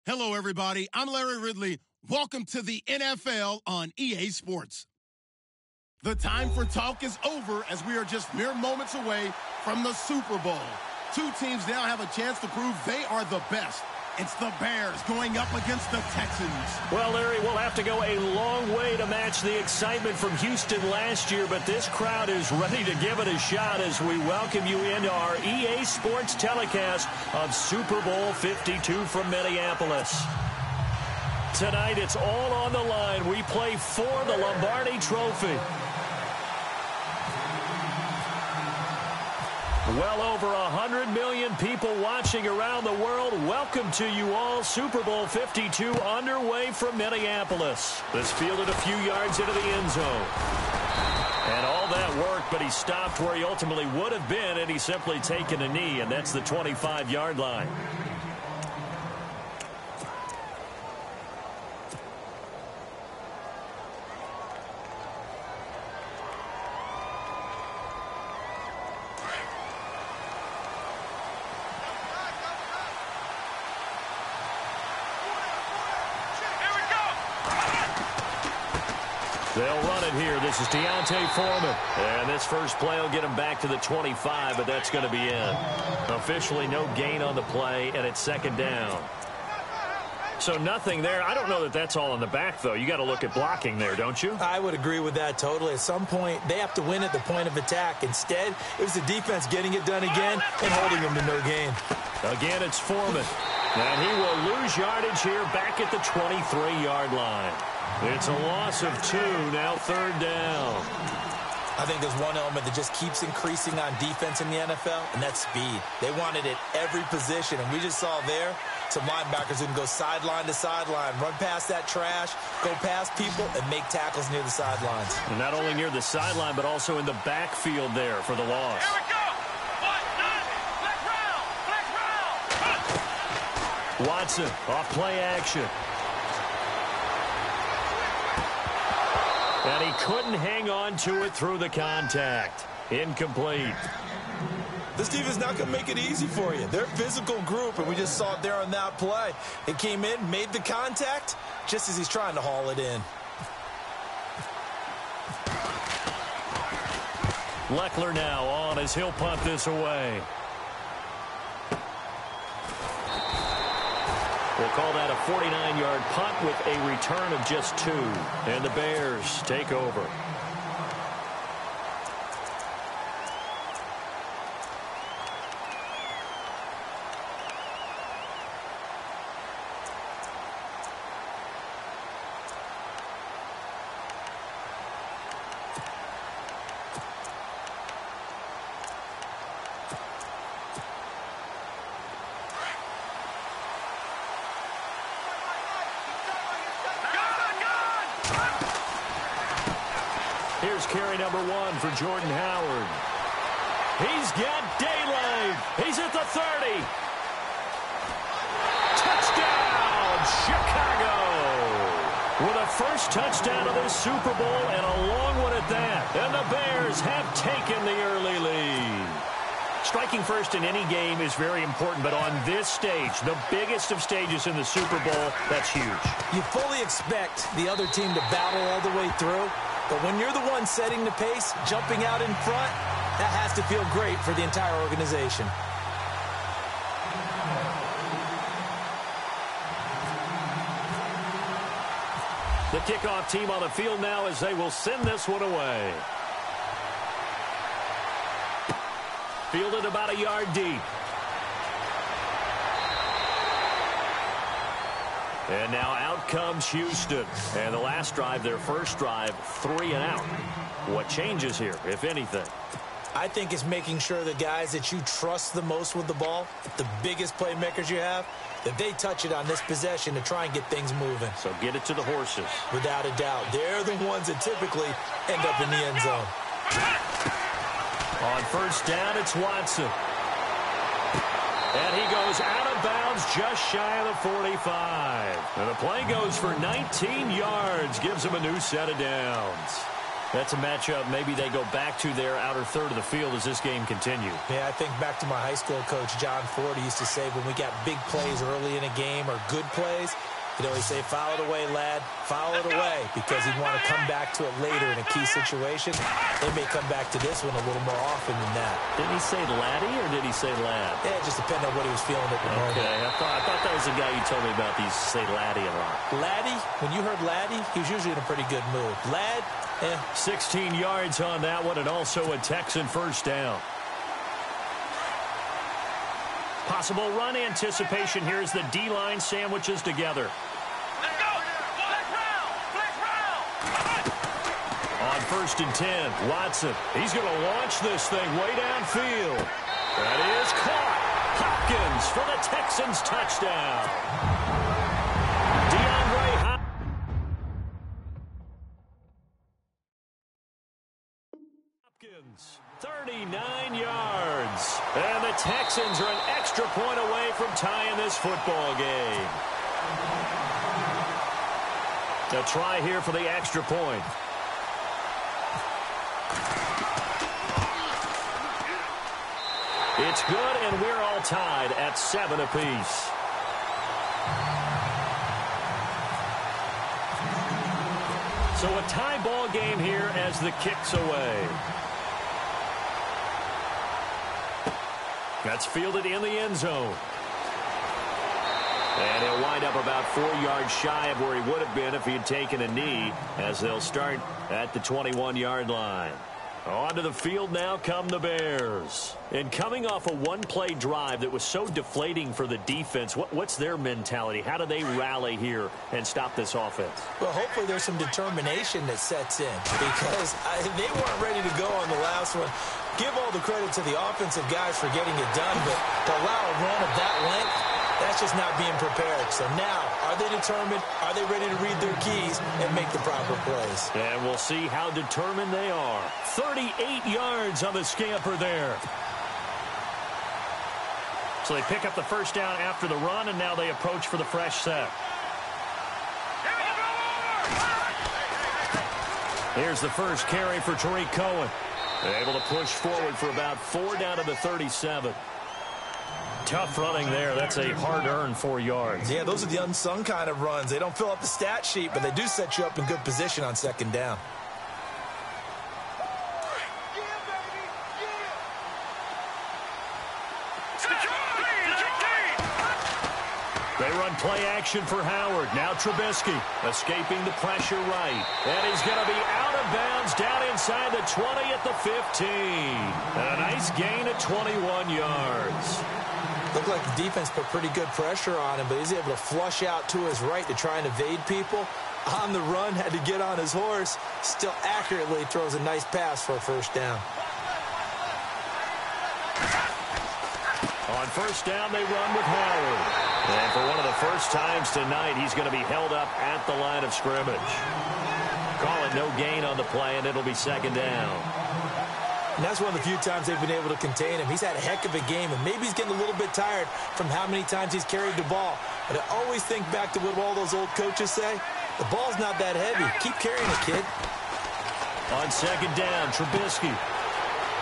Hello, everybody. I'm Larry Ridley. Welcome to the NFL on EA Sports. The time for talk is over as we are just mere moments away from the Super Bowl. Two teams now have a chance to prove they are the best. It's the Bears going up against the Texans. Well, Larry, we'll have to go a long way to match the excitement from Houston last year, but this crowd is ready to give it a shot as we welcome you into our EA Sports telecast of Super Bowl 52 from Minneapolis. Tonight, it's all on the line. We play for the Lombardi Trophy. Well over 100 million people watching around the world. Welcome to you all. Super Bowl 52 underway from Minneapolis. This fielded a few yards into the end zone. And all that worked, but he stopped where he ultimately would have been, and he's simply taken a knee, and that's the 25-yard line. They'll run it here. This is Deontay Foreman. And this first play will get him back to the 25, but that's going to be in. Officially no gain on the play, and it's second down. So nothing there. I don't know that that's all in the back, though. You got to look at blocking there, don't you? I would agree with that totally. At some point, they have to win at the point of attack. Instead, it was the defense getting it done again and holding them to no gain. Again, it's Foreman. And he will lose yardage here back at the 23-yard line. It's a loss of 2, now third down. I think there's one element that just keeps increasing on defense in the NFL, and that's speed. They want it at every position, and we just saw there some linebackers who can go sideline to sideline, run past that trash, go past people, and make tackles near the sidelines. And not only near the sideline, but also in the backfield there for the loss. Here we go! Black round! Watson, off play action. And he couldn't hang on to it through the contact. Incomplete. This team is not going to make it easy for you. They're a physical group, and we just saw it there on that play. It came in, made the contact, just as he's trying to haul it in. Leckler now on as he'll punt this away. We'll call that a 49-yard punt with a return of just 2. And the Bears take over. Here's carry number 1 for Jordan Howard. He's got daylight. He's at the 30. Touchdown, Chicago. With a first touchdown of this Super Bowl and a long one at that. And the Bears have taken the early lead. Striking first in any game is very important, but on this stage, the biggest of stages in the Super Bowl, that's huge. You fully expect the other team to battle all the way through. But when you're the one setting the pace, jumping out in front, that has to feel great for the entire organization. The kickoff team on the field now as they will send this one away. Fielded about a yard deep. And now out comes Houston. And the last drive, their first drive, 3 and out. What changes here, if anything? I think it's making sure the guys that you trust the most with the ball, the biggest playmakers you have, that they touch it on this possession to try and get things moving. So get it to the horses. Without a doubt. They're the ones that typically end up in the end zone. On first down, it's Watson. And he goes out of bounds just shy of the 45. And the play goes for 19 yards, gives him a new set of downs. That's a matchup maybe they go back to their outer third of the field as this game continues. Yeah, I think back to my high school coach, John Ford. He used to say when we got big plays early in a game or good plays, he'd always say, foul it away, lad, foul it away, because he'd want to come back to it later in a key situation. They may come back to this one a little more often than that. Did he say laddie or did he say lad? Yeah, it just depended on what he was feeling at the moment. Okay, I thought that was the guy you told me about. He used to say laddie a lot. Laddie, when you heard laddie, he was usually in a pretty good mood. Lad, 16 yards on that one, and also a Texan first down. Possible run anticipation here as the D-line sandwiches together. Let's go! Flex round! Flex round! On 1st and 10, Watson. He's going to launch this thing way downfield. That is caught. Hopkins for the Texans touchdown. DeAndre Hopkins, 39 yards. And the Texans are an extra point away from tying this football game. A try here for the extra point. It's good, and we're all tied at 7 apiece. So a tie ball game here as the kick's away. That's fielded in the end zone. And he'll wind up about 4 yards shy of where he would have been if he had taken a knee, as they'll start at the 21-yard line. Onto the field now come the Bears. And coming off a one-play drive that was so deflating for the defense, what's their mentality? How do they rally here and stop this offense? Well, hopefully there's some determination that sets in, because they weren't ready to go on the last one. Give all the credit to the offensive guys for getting it done, but to allow a run of that length, that's just not being prepared. So now, are they determined? Are they ready to read their keys and make the proper plays? And we'll see how determined they are. 38 yards on the scamper there. So they pick up the first down after the run, and now they approach for the fresh set. Here's the first carry for Tariq Cohen. They're able to push forward for about 4 down to the 37. Tough running there. That's a hard-earned 4 yards. Yeah, those are the unsung kind of runs. They don't fill up the stat sheet, but they do set you up in good position on second down. They run play action for Howard. Now Trubisky escaping the pressure right. And he's going to be out of bounds down inside the 20 at the 15. And a nice gain at 21 yards. Looked like the defense put pretty good pressure on him, but he's able to flush out to his right to try and evade people. On the run, had to get on his horse. Still accurately throws a nice pass for a first down. On first down, they run with Howard. And for one of the first times tonight, he's going to be held up at the line of scrimmage. Call it no gain on the play, and it'll be second down. And that's one of the few times they've been able to contain him. He's had a heck of a game, and maybe he's getting a little bit tired from how many times he's carried the ball. But I always think back to what all those old coaches say. The ball's not that heavy. Keep carrying it, kid. On second down, Trubisky.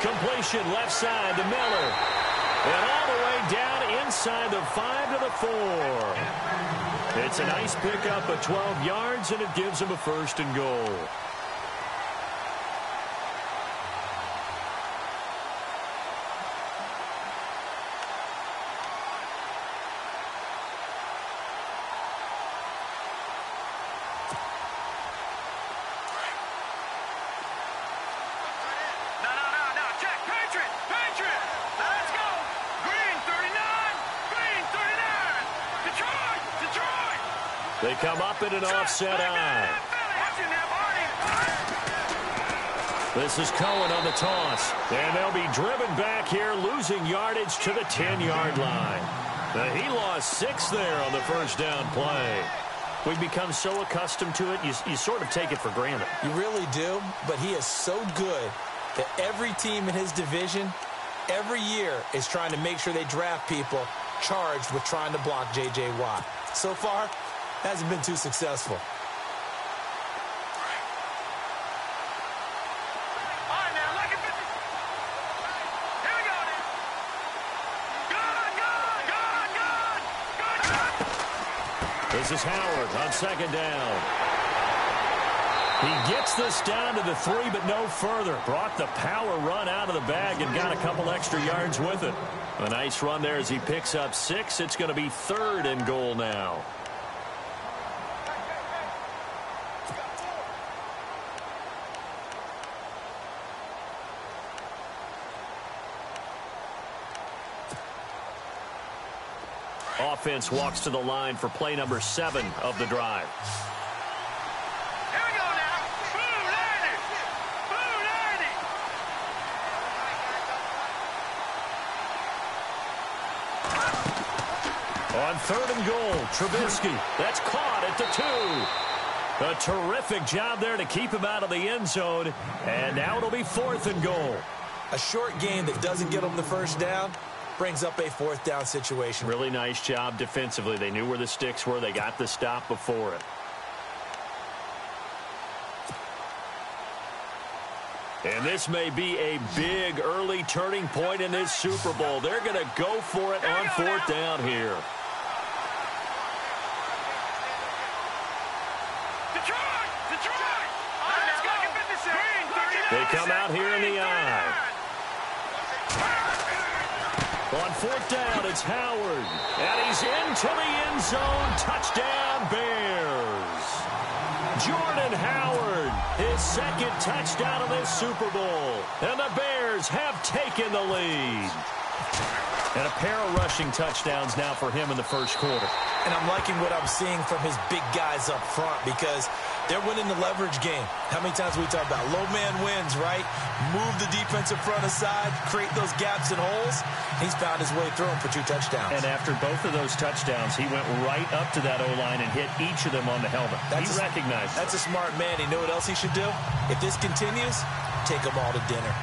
Completion left side to Miller. And all the way down inside the 5 to the 4. It's a nice pickup of 12 yards, and it gives him a first and goal. They come up in an offset eye. This is Cohen on the toss. And they'll be driven back here, losing yardage to the 10-yard line. He lost 6 there on the first down play. We've become so accustomed to it, you sort of take it for granted. You really do, but he is so good that every team in his division, every year, is trying to make sure they draft people charged with trying to block J.J. Watt. So far, hasn't been too successful. This is Howard on second down. He gets this down to the 3, but no further. Brought the power run out of the bag and got a couple extra yards with it. A nice run there as he picks up 6. It's going to be 3rd and goal now. Offense walks to the line for play number 7 of the drive. Here we go now. Boom, Lanny. Boom, Lanny. On 3rd and goal, Trubisky. That's caught at the 2. A terrific job there to keep him out of the end zone. And now it'll be 4th and goal. A short game that doesn't get them the first down brings up a 4th down situation. Really nice job defensively. They knew where the sticks were. They got the stop before it. And this may be a big early turning point in this Super Bowl. They're going to go for it on 4th down here. Detroit! Let's go get business. They come out here in the eye. On 4th down, it's Howard. And he's into the end zone. Touchdown, Bears. Jordan Howard, his 2nd touchdown of this Super Bowl. And the Bears have taken the lead. And a pair of rushing touchdowns now for him in the first quarter. And I'm liking what I'm seeing from his big guys up front because they're winning the leverage game. How many times we talk about low man wins, right? Move the defensive front aside, create those gaps and holes. He's found his way through them for 2 touchdowns. And after both of those touchdowns, he went right up to that O-line and hit each of them on the helmet. He recognized it. That's a smart man. He knew what else he should do. If this continues, take them all to dinner.